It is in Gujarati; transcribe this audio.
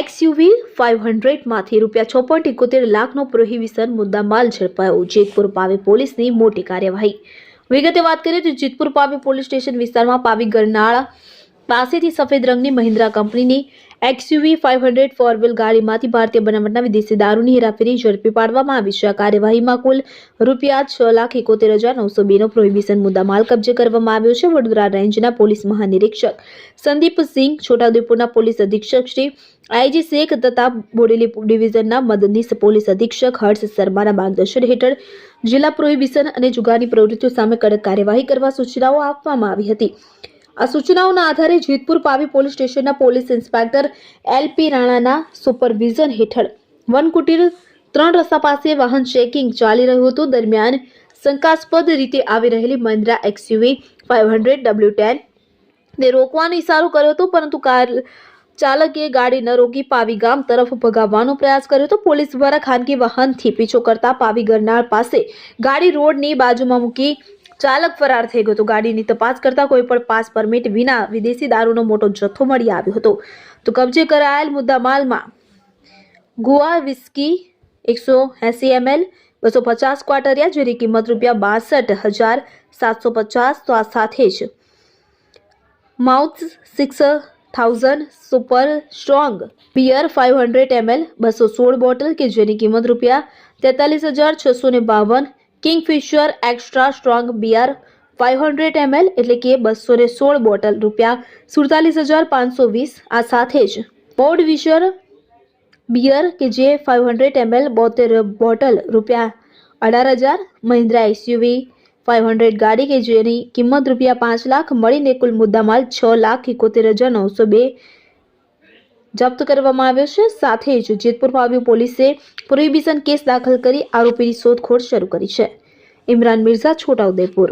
XUV 500 માંથી ₹6.71 લાખનો પ્રોહિબિશન મુદ્દામાલ ઝડપાયો. જેતપુર પાવી પોલીસની મોટી કાર્યવાહી. વિગતે વાત કરીએ તો જેતપુર પાવી પોલીસ સ્ટેશન વિસ્તારમાં પાવી ગરનાળા પાસેથી સફેદ રંગની મહિન્દ્રા કંપનીની XUV 500 ફોર વ્હીલ ગાડીમાંથી ભારતીય બનાવટના વિદેશી દારૂની હેરાફેરી ઝડપી પાડવામાં આવી છે. આ કાર્યવાહીમાં કુલ ₹6,71,902નો પ્રોહિબિશન મુદ્દામાલ કબજે કરવામાં આવ્યો છે. વડોદરા રેન્જના પોલીસ મહાનિરીક્ષક સંદીપસિંહ, છોટાઉદેપુરના પોલીસ અધિક્ષક શ્રી IG શેખ તથા બોડેલી ડિવિઝનના મદદનીશ પોલીસ અધિક્ષક હર્ષ શર્માના માર્ગદર્શન હેઠળ જિલ્લા પ્રોહિબિશન અને જુગારની પ્રવૃત્તિઓ સામે કડક કાર્યવાહી કરવા સૂચનાઓ આપવામાં આવી હતી. આ સૂચનાઓના આધારે જેતપુર પાવી પોલીસ સ્ટેશનના પોલીસ ઇન્સ્પેક્ટર LP રાણાના સુપરવિઝન હેઠળ વનકુટીર 3 રસ્તા પાસે વાહન ચેકિંગ ચાલી રહ્યું હતું. દરમિયાન શંકાસ્પદ રીતે આવી રહેલી મહિન્દ્રા XUV 500 W10 ને રોકવાનો ઇશારો કર્યો હતો, પરંતુ કાર ચાલકે ગાડી ન રોકી પાવી ગામ તરફ ભગાવવાનો પ્રયાસ કર્યો હતો. પોલીસ દ્વારા ખાનગી વાહનથી પીછો કરતા પાવી ગરનાળ પાસે ગાડી રોડની બાજુમાં મૂકી ચાલક ફરાર થઈ ગયો હતો. ગાડીની તપાસ કરતા કોઈ પણ પાસ પરમિટ વિના વિદેશી દારૂનો મોટો જથ્થો મળી આવ્યો હતો. તો કબજે કરાયેલ મુદ્દામાલમાં ગુઆ વિસ્કી 180 ml 250 ક્વાટરિયા, જેની કિંમત ₹62,750. તો આ સાથે જ Mount 6000 super strong beer 500 ml 216 bottle કે જેની કિંમત ₹43,652. Kingfisher extra strong beer 500 ml એટલે કે 216 બોટલ ₹47,520. આ સાથે જ બોડવિશર બિયર કે જે 500 ml 72 બોટલ ₹18,000. મહિન્દ્રા XUV 500 ગાડી કે જેની કિંમત ₹5 લાખ મળીને કુલ મુદ્દામાલ ₹6,71,902 જપ્ત કરવામાં આવ્યો છે. સાથે જ જેતપુર પાવી પોલીસે પ્રોહિબિશન કેસ દાખલ કરી આરોપીની શોધખોળ શરૂ કરી છે. ઇમરાન મિર્ઝા, છોટાઉદેપુર.